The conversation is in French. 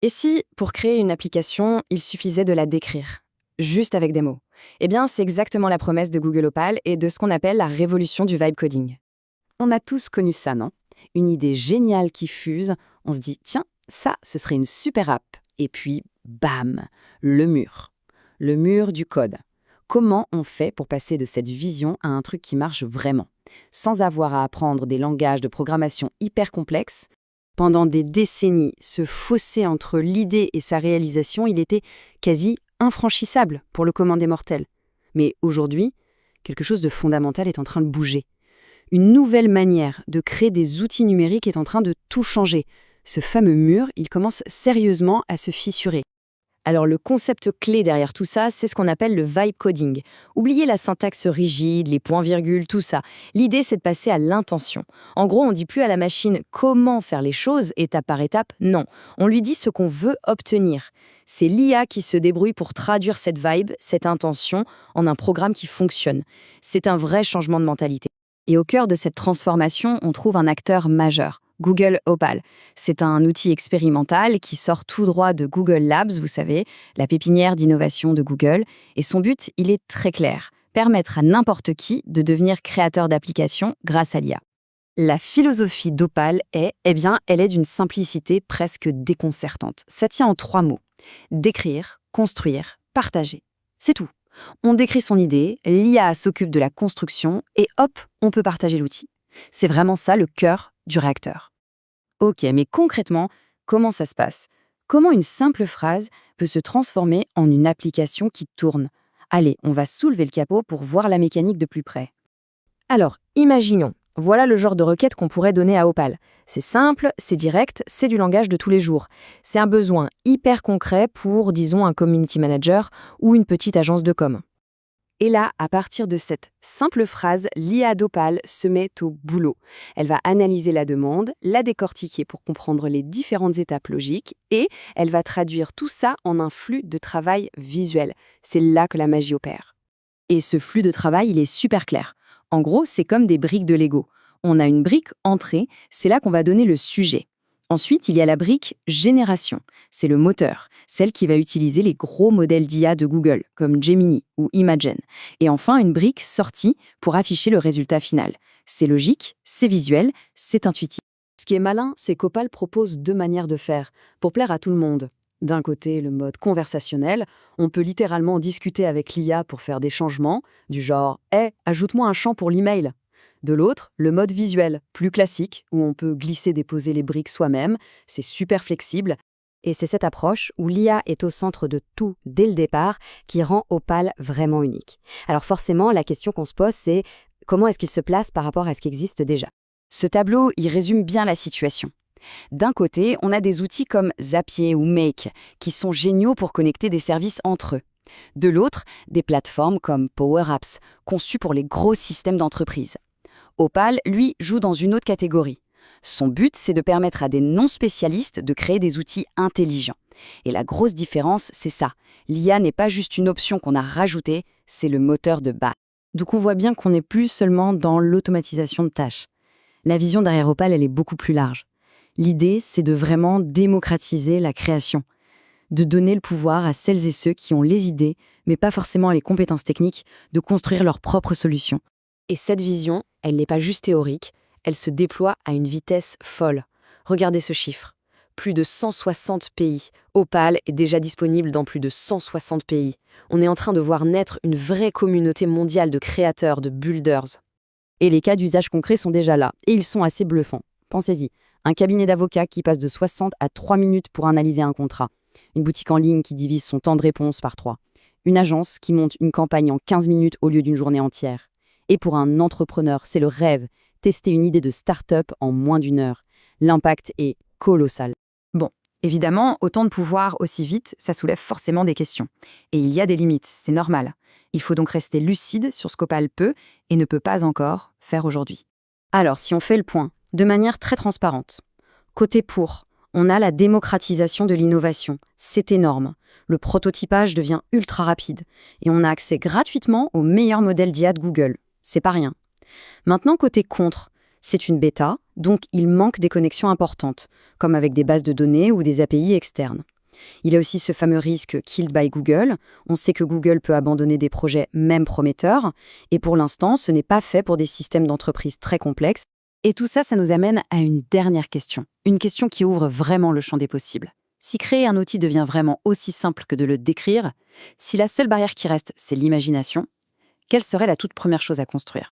Et si, pour créer une application, il suffisait de la décrire, juste avec des mots? Eh bien, c'est exactement la promesse de Google Opal et de ce qu'on appelle la révolution du vibe coding. On a tous connu ça, non? Une idée géniale qui fuse, on se dit, tiens, ça, ce serait une super app. Et puis, bam, le mur. Le mur du code. Comment on fait pour passer de cette vision à un truc qui marche vraiment, sans avoir à apprendre des langages de programmation hyper complexes? Pendant des décennies, ce fossé entre l'idée et sa réalisation, il était quasi infranchissable pour le commun des mortels. Mais aujourd'hui, quelque chose de fondamental est en train de bouger. Une nouvelle manière de créer des outils numériques est en train de tout changer. Ce fameux mur, il commence sérieusement à se fissurer. Alors le concept clé derrière tout ça, c'est ce qu'on appelle le vibe coding. Oubliez la syntaxe rigide, les points-virgules, tout ça. L'idée, c'est de passer à l'intention. En gros, on dit plus à la machine comment faire les choses, étape par étape, non. On lui dit ce qu'on veut obtenir. C'est l'IA qui se débrouille pour traduire cette vibe, cette intention, en un programme qui fonctionne. C'est un vrai changement de mentalité. Et au cœur de cette transformation, on trouve un acteur majeur. Google Opal. C'est un outil expérimental qui sort tout droit de Google Labs, vous savez, la pépinière d'innovation de Google. Et son but, il est très clair, permettre à n'importe qui de devenir créateur d'applications grâce à l'IA. La philosophie d'Opal est, elle est d'une simplicité presque déconcertante. Ça tient en 3 mots. Décrire, construire, partager. C'est tout. On décrit son idée, l'IA s'occupe de la construction et hop, on peut partager l'outil. C'est vraiment ça le cœur du réacteur. Ok, mais concrètement, comment ça se passe? Comment une simple phrase peut se transformer en une application qui tourne? Allez, on va soulever le capot pour voir la mécanique de plus près. Alors, imaginons, voilà le genre de requête qu'on pourrait donner à Opal. C'est simple, c'est direct, c'est du langage de tous les jours. C'est un besoin hyper concret pour, disons, un community manager ou une petite agence de com. Et là, à partir de cette simple phrase, l'IA d'Opal se met au boulot. Elle va analyser la demande, la décortiquer pour comprendre les différentes étapes logiques et elle va traduire tout ça en un flux de travail visuel. C'est là que la magie opère. Et ce flux de travail, il est super clair. En gros, c'est comme des briques de Lego. On a une brique entrée, c'est là qu'on va donner le sujet. Ensuite, il y a la brique génération. C'est le moteur, celle qui va utiliser les gros modèles d'IA de Google, comme Gemini ou Imagen. Et enfin, une brique sortie pour afficher le résultat final. C'est logique, c'est visuel, c'est intuitif. Ce qui est malin, c'est qu'Opal propose 2 manières de faire, pour plaire à tout le monde. D'un côté, le mode conversationnel, on peut littéralement discuter avec l'IA pour faire des changements, du genre « Hey, ajoute-moi un champ pour l'email ». De l'autre, le mode visuel, plus classique, où on peut glisser-déposer les briques soi-même, c'est super flexible. Et c'est cette approche, où l'IA est au centre de tout dès le départ, qui rend Opal vraiment unique. Alors forcément, la question qu'on se pose, c'est comment est-ce qu'il se place par rapport à ce qui existe déjà? Ce tableau, il résume bien la situation. D'un côté, on a des outils comme Zapier ou Make, qui sont géniaux pour connecter des services entre eux. De l'autre, des plateformes comme Power Apps, conçues pour les gros systèmes d'entreprise. Opal, lui, joue dans une autre catégorie. Son but, c'est de permettre à des non-spécialistes de créer des outils intelligents. Et la grosse différence, c'est ça. L'IA n'est pas juste une option qu'on a rajoutée, c'est le moteur de base. Donc on voit bien qu'on n'est plus seulement dans l'automatisation de tâches. La vision derrière Opal, elle est beaucoup plus large. L'idée, c'est de vraiment démocratiser la création, de donner le pouvoir à celles et ceux qui ont les idées, mais pas forcément les compétences techniques, de construire leurs propres solutions. Et cette vision, elle n'est pas juste théorique, elle se déploie à une vitesse folle. Regardez ce chiffre. Plus de 160 pays. Opal est déjà disponible dans plus de 160 pays. On est en train de voir naître une vraie communauté mondiale de créateurs, de builders. Et les cas d'usage concrets sont déjà là, et ils sont assez bluffants. Pensez-y, un cabinet d'avocats qui passe de 60 à 3 minutes pour analyser un contrat. Une boutique en ligne qui divise son temps de réponse par 3. Une agence qui monte une campagne en 15 minutes au lieu d'une journée entière. Et pour un entrepreneur, c'est le rêve, tester une idée de start-up en moins d'1 heure. L'impact est colossal. Bon, évidemment, autant de pouvoir aussi vite, ça soulève forcément des questions. Et il y a des limites, c'est normal. Il faut donc rester lucide sur ce qu'Opal peut et ne peut pas encore faire aujourd'hui. Alors, si on fait le point, de manière très transparente. Côté pour, on a la démocratisation de l'innovation. C'est énorme. Le prototypage devient ultra rapide. Et on a accès gratuitement aux meilleurs modèles d'IA de Google. C'est pas rien. Maintenant, côté contre, c'est une bêta, Donc, il manque des connexions importantes, comme avec des bases de données ou des API externes. Il y a aussi ce fameux risque killed by Google. On sait que Google peut abandonner des projets même prometteurs, et pour l'instant, ce n'est pas fait pour des systèmes d'entreprise très complexes. Et tout ça, ça nous amène à une dernière question. Une question qui ouvre vraiment le champ des possibles. Si créer un outil devient vraiment aussi simple que de le décrire, si la seule barrière qui reste, c'est l'imagination, quelle serait la toute première chose à construire ?